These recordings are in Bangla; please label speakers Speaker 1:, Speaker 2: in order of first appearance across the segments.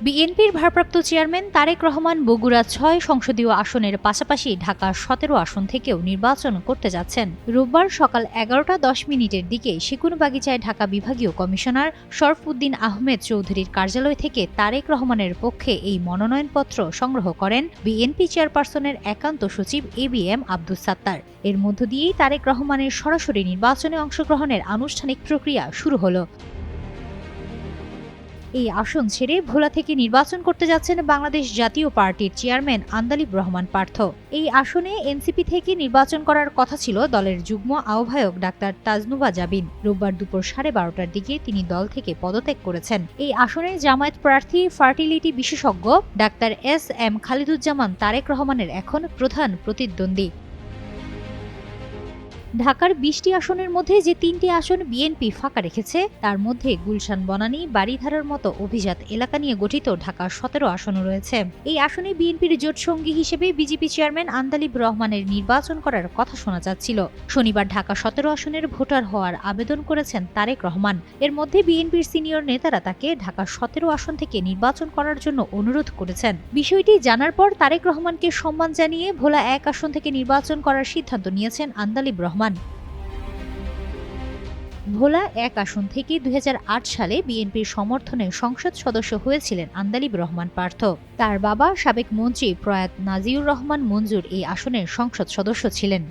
Speaker 1: বিএনপির ভারপ্রাপ্ত চেয়ারম্যান তারেক রহমান বগুড়া ৬ সংসদীয় আসনের পাশাপাশি ঢাকা ১৭ আসন থেকেও নির্বাচন করতে যাচ্ছেন। রোববার সকাল ১১টা ১০ মিনিটের দিকে সেগুনবাগিচায় ঢাকা বিভাগীয় কমিশনার শরফুদ্দীন আহমেদ চৌধুরীর কার্যালয় থেকে তারেক রহমানের পক্ষে এই মনোনয়নপত্র সংগ্রহ করেন বিএনপি চেয়ারপারসনের একান্ত সচিব ABM আব্দুস সাত্তার। এর মধ্য দিয়েই তারেক রহমানের সরাসরি নির্বাচনে অংশগ্রহণের আনুষ্ঠানিক প্রক্রিয়া শুরু হলো। এই আসন ছেড়ে ভোলা থেকে নির্বাচন করতে যাচ্ছেন বাংলাদেশ জাতীয় পার্টির চেয়ারম্যান আন্দালিব রহমান পার্থ। এই আসনে এনসিপি থেকে নির্বাচন করার কথা ছিল দলের যুগ্ম আহ্বায়ক ডাক্তার তাজনুবা জাবিন। রোববার দুপুর 12:30টার দিকে তিনি দল থেকে পদত্যাগ করেছেন। এই আসনে জামায়াত প্রার্থী ফার্টিলিটি বিশেষজ্ঞ ডাক্তার SM খালিদুজ্জামান তারেক রহমানের এখন প্রধান প্রতিদ্বন্দ্বী। ঢাকার ২০টি আসনের মধ্যে যে ৩টি আসন বিএনপি ফাঁকা রেখেছে তার মধ্যে গুলশান বনানী বাড়িধারার মতো অভিজাত এলাকা নিয়ে গঠিত ঢাকার ১৭ আসনও রয়েছে। এই আসনে বিএনপির জোটসঙ্গী হিসেবে বিজেপি চেয়ারম্যান আন্দালিব রহমানের নির্বাচন করার কথা শোনা যাচ্ছিল। শনিবার ঢাকা ১৭ আসনের ভোটার হওয়ার আবেদন করেছেন তারেক রহমান। এর মধ্যে বিএনপির সিনিয়র নেতারা তাকে ঢাকা ১৭ আসন থেকে নির্বাচন করার জন্য অনুরোধ করেছেন। বিষয়টি জানার পর তারেক রহমানকে সম্মান জানিয়ে ভোলা ১ আসন থেকে নির্বাচন করার সিদ্ধান্ত নিয়েছেন আন্দালিব রহমান। ভোলা ১ আসন থেকে ২০০৮ সালে বিএনপির সমর্থনে সংসদ সদস্য হয়েছিলেন আন্দালিব রহমান পার্থ। তার বাবা সাবেক মন্ত্রী প্রয়াত নাজিউর রহমান মঞ্জুর এই আসনের সংসদ সদস্য ছিলেন।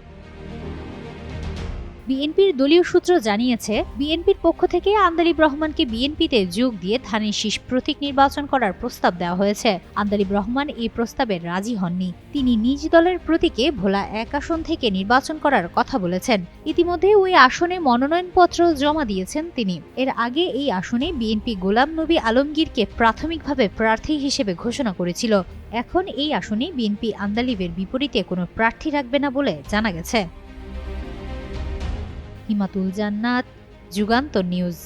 Speaker 1: বিএনপির দলীয় সূত্র জানিয়েছে, বিএনপির পক্ষ থেকে আন্দালিব রহমানকে বিএনপিতে যোগ দিয়ে ধানের শীষ প্রতীক নির্বাচন করার প্রস্তাব দেওয়া হয়েছে। আন্দালিব রহমান এই প্রস্তাবে রাজি হননি। তিনি নিজ দলের প্রতীকে ভোলা ১ আসন থেকে নির্বাচন করার কথা বলেছেন। ইতিমধ্যে ওই আসনে মনোনয়নপত্র জমা দিয়েছেন তিনি। এর আগে এই আসনে বিএনপি গোলাম নবী আলমগীরকে প্রাথমিকভাবে প্রার্থী হিসেবে ঘোষণা করেছিল। এখন এই আসনে বিএনপি আন্দালিবের বিপরীতে কোনো প্রার্থী রাখবে না বলে জানা গেছে। হিমাতুল জান্নাত, যুগান্তর নিউজ।